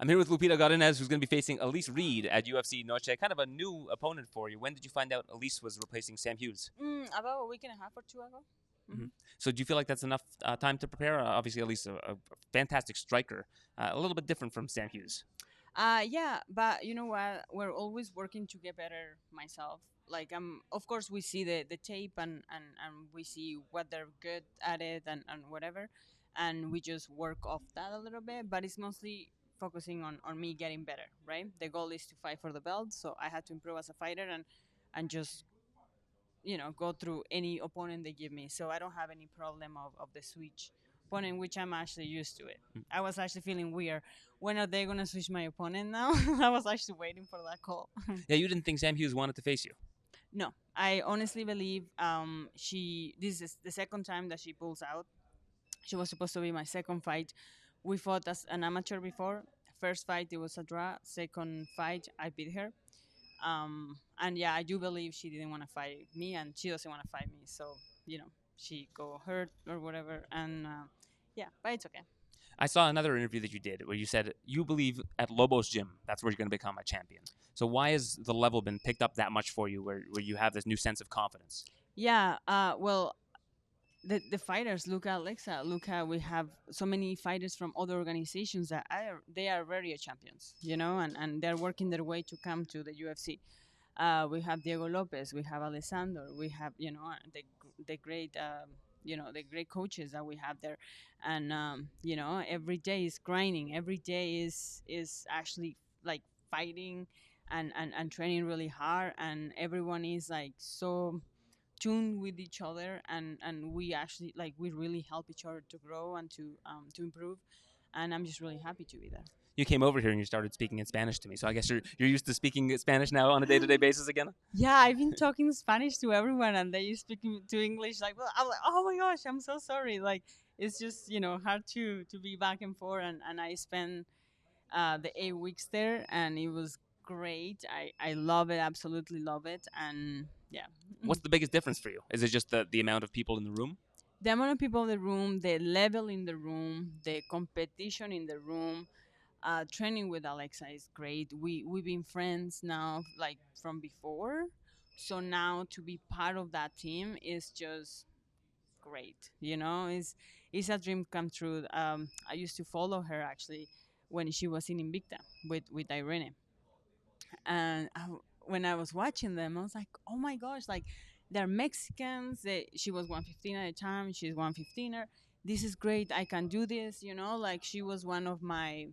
I'm here with Loopy Godinez, who's going to be facing Elise Reed at UFC Noche. Kind of a new opponent for you. When did you find out Elise was replacing Sam Hughes? About a week and a half or two ago. Mm-hmm. So do you feel like that's enough time to prepare? Obviously, Elise, a fantastic striker, a little bit different from Sam Hughes. Yeah, but you know what? We're always working to get better. Myself, like of course, we see the tape and we see what they're good at it and whatever, and we just work off that a little bit. But it's mostly focusing on me getting better. Right? The goal is to fight for the belt, so I had to improve as a fighter and just go through any opponent they give me. So I don't have any problem of the switch opponent, which I'm actually used to it. I was actually feeling weird. When are they gonna switch my opponent now? I was actually waiting for that call. Yeah, you didn't think Sam Hughes wanted to face you. No, I honestly believe she. This is the second time that she pulls out. She was supposed to be my second fight. We fought as an amateur before. First fight it was a draw. Second fight I beat her. And yeah, I do believe she didn't want to fight me, and she doesn't want to fight me. So she go hurt or whatever, and yeah, but it's okay. I saw another interview that you did where you said you believe at Lobo's gym, that's where you're going to become a champion. So why has the level been picked up that much for you where you have this new sense of confidence? Yeah, well, the fighters, look at Alexa, look at, we have so many fighters from other organizations that they are already champions, and they're working their way to come to the UFC. We have Diego Lopez, we have Alessandro, we have the great the great coaches that we have there, and every day is grinding, every day is actually like fighting and training really hard, and everyone is like so tuned with each other, and we actually like we really help each other to grow and to improve, and I'm just really happy to be there. You came over here and you started speaking in Spanish to me. So I guess you're used to speaking Spanish now on a day-to-day basis again? Yeah, I've been talking Spanish to everyone, and they speak to English. Like, well, I'm like, oh my gosh, I'm so sorry. Like, it's just hard to be back and forth, and I spent the 8 weeks there, and it was great. I love it, absolutely love it, and yeah. What's the biggest difference for you? Is it just the amount of people in the room? The amount of people in the room, the level in the room, the competition in the room. Training with Alexa is great. We've been friends now, like from before, so now to be part of that team is just great. It's a dream come true. I used to follow her actually when she was in Invicta with Irene, and when I was watching them, I was like, oh my gosh, like they're Mexicans. She was 115 at the time. She's 115er. This is great. I can do this. Like she was one of my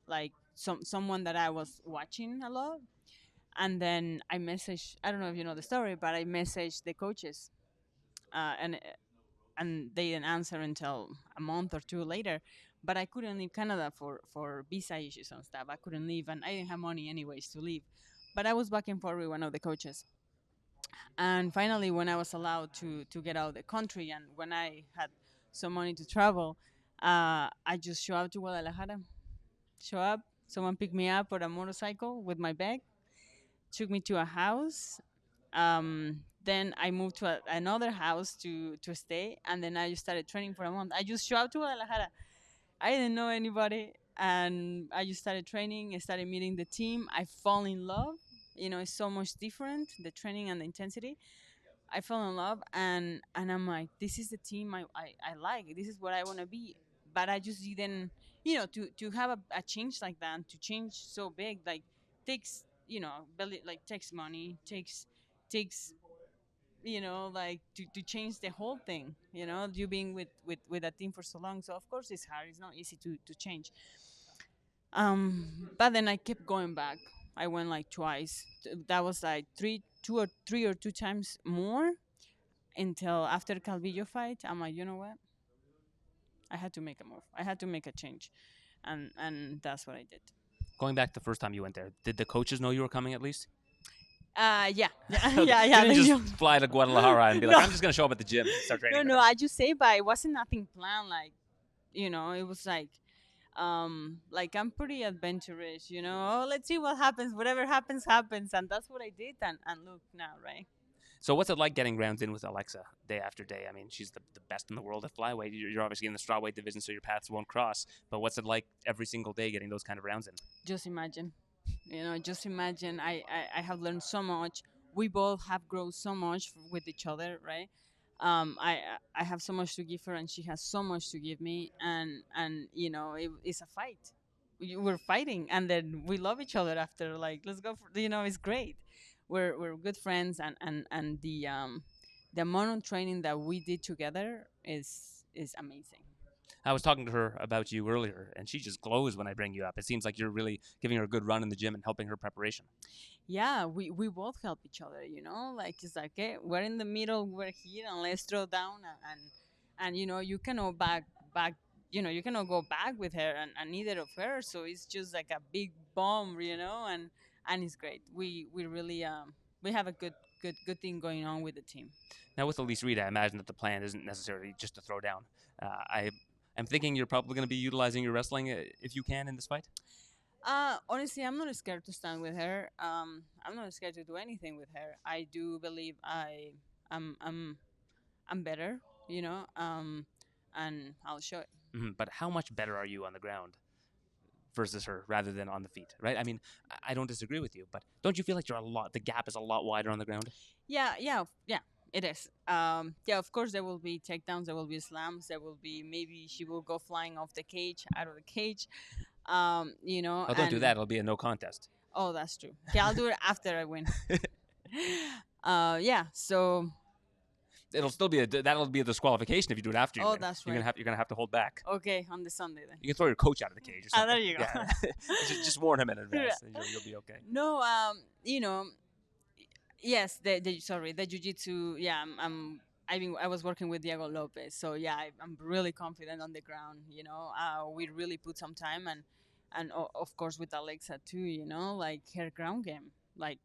like someone that I was watching a lot. And then I messaged. I don't know if you know the story, but I messaged the coaches, and they didn't answer until a month or two later. But I couldn't leave Canada for visa issues and stuff. I couldn't leave, and I didn't have money anyways to leave. But I was back and forth with one of the coaches. And finally, when I was allowed to get out of the country, and when I had some money to travel, I just show up to Guadalajara. Show up. Someone picked me up on a motorcycle with my bag, took me to a house. Then I moved to another house to stay, and then I just started training for a month. I just showed up to Guadalajara. I didn't know anybody, and I just started training. I started meeting the team. I fall in love. It's so much different, the training and the intensity. I fell in love, and I'm like, this is the team I like. This is what I want to be. But I just didn't, to have a change like that, to change so big, like takes, like takes money, takes like to change the whole thing. You being with a team for so long, so of course it's hard. It's not easy to change. But then I kept going back. I went like twice. That was like two or two times more until after Calvillo fight. I'm like, you know what? I had to make a move. I had to make a change, and that's what I did. Going back the first time you went there, did the coaches know you were coming at least? Yeah, yeah, Okay. yeah, You yeah. didn't They knew. just fly to Guadalajara and be like, No, I'm just going to show up at the gym and start training no, with no. them. I just say, but it wasn't nothing planned. Like, it was like I'm pretty adventurous. Oh, let's see what happens. Whatever happens, happens, and that's what I did. And look now, right? So what's it like getting rounds in with Alexa day after day? I mean, she's the best in the world at flyweight. You're obviously in the strawweight division, so your paths won't cross. But what's it like every single day getting those kind of rounds in? Just imagine, just imagine. I have learned so much. We both have grown so much with each other, right? I have so much to give her, and she has so much to give me, and it's a fight. We're fighting, and then we love each other after. Like, let's go for, it's great. We're good friends, and the amount of training that we did together is amazing. I was talking to her about you earlier, and she just glows when I bring you up. It seems like you're really giving her a good run in the gym and helping her preparation. Yeah, we both help each other, like it's like, okay, we're in the middle, we're here, and let's throw down, and you cannot back you cannot go back with her, and neither of her, so it's just like a big bomb, and it's great. We really we have a good thing going on with the team. Now, with Elise Reed, I imagine that the plan isn't necessarily just to throw down. I'm thinking you're probably going to be utilizing your wrestling if you can in this fight. Honestly, I'm not scared to stand with her. I'm not scared to do anything with her. I do believe I'm I'm better, and I'll show it. But how much better are you on the ground versus her rather than on the feet, right? I mean, I don't disagree with you, but don't you feel like the gap is a lot wider on the ground? Yeah, it is. Yeah, of course there will be takedowns, there will be slams, there will be, maybe she will go flying off the cage, out of the cage. Oh, don't do that. It'll be a no contest. Oh, that's true. Okay, I'll do it after I win. Yeah. So it'll still be that'll be a disqualification if you do it after you win. That's right. You're gonna have to hold back. Okay, on the Sunday then. You can throw your coach out of the cage or something. There you go. Yeah. just warn him in advance. You'll be okay. No, yes, the jiu-jitsu. Yeah, I was working with Diego Lopez, so yeah, I'm really confident on the ground. We really put some time, and of course with Alexa too. Like her ground game, like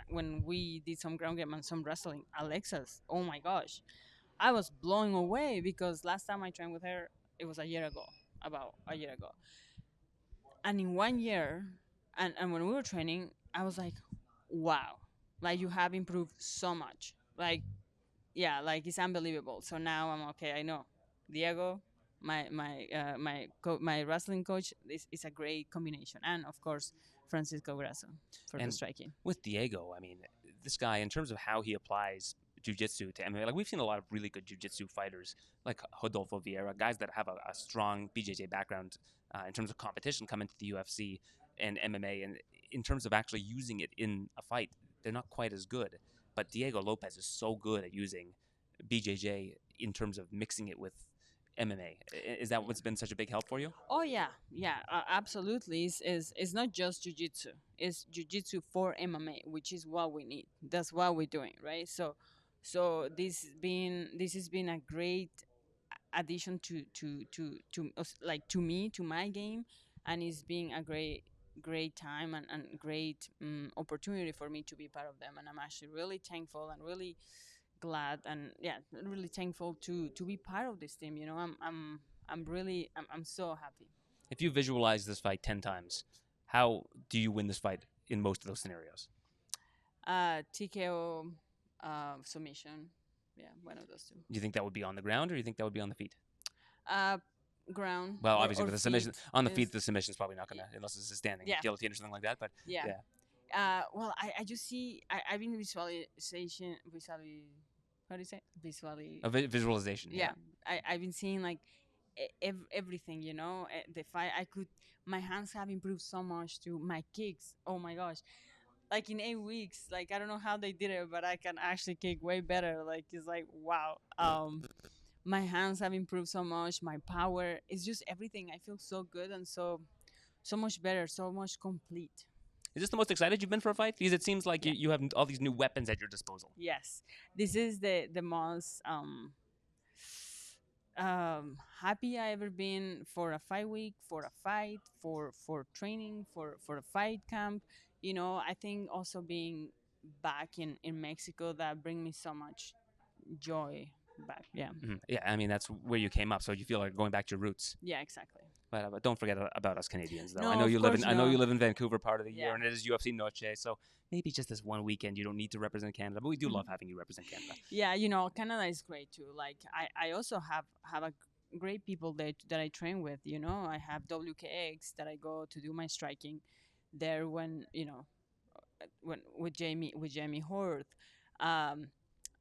when we did some ground game and some wrestling, Alexa's, oh my gosh, I was blown away, because last time I trained with her, it was about a year ago, and in 1 year, and when we were training, I was like, wow, like you have improved so much, like, yeah, like it's unbelievable. So now I'm okay. I know Diego, my wrestling coach, is a great combination, and of course Francisco Grasso for the striking. With Diego, I mean, this guy, in terms of how he applies jiu-jitsu to MMA, like we've seen a lot of really good jiu-jitsu fighters like Rodolfo Vieira, guys that have a strong BJJ background in terms of competition, come into the UFC and MMA, and in terms of actually using it in a fight, they're not quite as good. But Diego Lopez is so good at using BJJ in terms of mixing it with MMA. Is that what's been such a big help for you? Oh yeah, absolutely. It's not just jiu-jitsu. It's jiu-jitsu for MMA, which is what we need. That's what we're doing, right? So this has been a great addition to like to me, to my game, and it's been a great time and great opportunity for me to be part of them, and I'm actually really thankful and really glad, and yeah, really thankful to be part of this team. I'm so happy. If you visualize this fight 10 times, how do you win this fight in most of those scenarios? TKO, submission. Yeah, one of those two. Do you think that would be on the ground, or do you think that would be on the feet? Ground. Well, obviously with the submission on the is, feet, the submission is probably not gonna, unless it's a standing guillotine or something like that. But yeah. Well, I just see. I've been how do you say visualization? Yeah. I've been seeing like everything. The fight. My hands have improved so much too. My kicks. Oh my gosh. Like in 8 weeks, like I don't know how they did it, but I can actually kick way better. Like it's like wow. My hands have improved so much. My power. It's just everything. I feel so good and so much better, so much complete. Is this the most excited you've been for a fight? Because it seems like you have all these new weapons at your disposal. Yes, this is the most happy I ever been for a fight week, for a fight, for training, for a fight camp. I think also being back in Mexico, that bring me so much joy back. Yeah. Mm-hmm. Yeah, I mean that's where you came up, so you feel like going back to your roots. Yeah, exactly. But don't forget about us Canadians, though. I No, know of you live in course not. Vancouver part of the year, Yeah. and it is UFC Noche. So maybe just this one weekend you don't need to represent Canada, but we do love having you represent Canada. Yeah, Canada is great too. Like I also have a great people there that I train with. I have WKX that I go to do my striking there when with Jamie Horth. Um,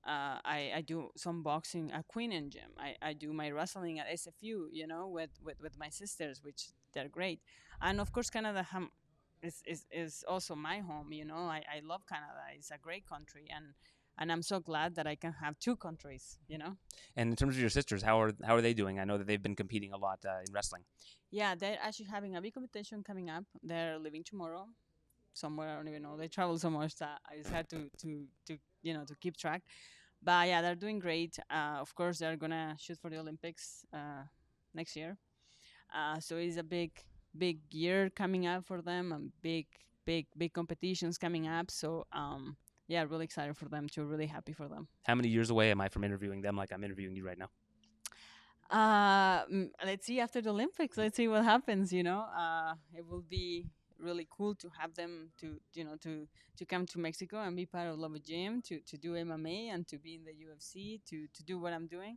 I do some boxing at Queen and Gym. I do my wrestling at SFU. With my sisters, which they're great, and of course Canada is also my home. I love Canada. It's a great country, and I'm so glad that I can have two countries. And in terms of your sisters, how are they doing? I know that they've been competing a lot in wrestling. Yeah, they're actually having a big competition coming up. They're leaving tomorrow somewhere. I don't even know. They travel so much that it's hard to keep track. But yeah, they're doing great. Of course, they're gonna shoot for the Olympics next year. So it's a big year coming up for them, and big competitions coming up. So yeah, really excited for them too. Really happy for them. How many years away am I from interviewing them like I'm interviewing you right now? Let's see after the Olympics. Let's see what happens. It will be really cool to have them to come to Mexico and be part of Lobo Gym to do MMA and to be in the UFC to do what I'm doing.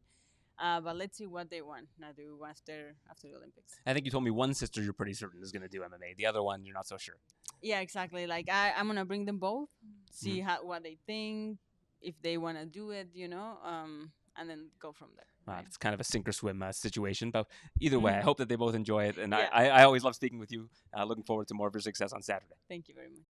But let's see what they want now do after the Olympics. I think you told me one sister you're pretty certain is going to do MMA. The other one you're not so sure. Yeah, exactly. Like I'm gonna bring them both, see what they think, if they want to do it, and then go from there. Right? It's kind of a sink or swim situation, but either way, I Mhm. hope that they both enjoy it. And Yeah. I always love speaking with you. Looking forward to more of your success on Saturday. Thank you very much.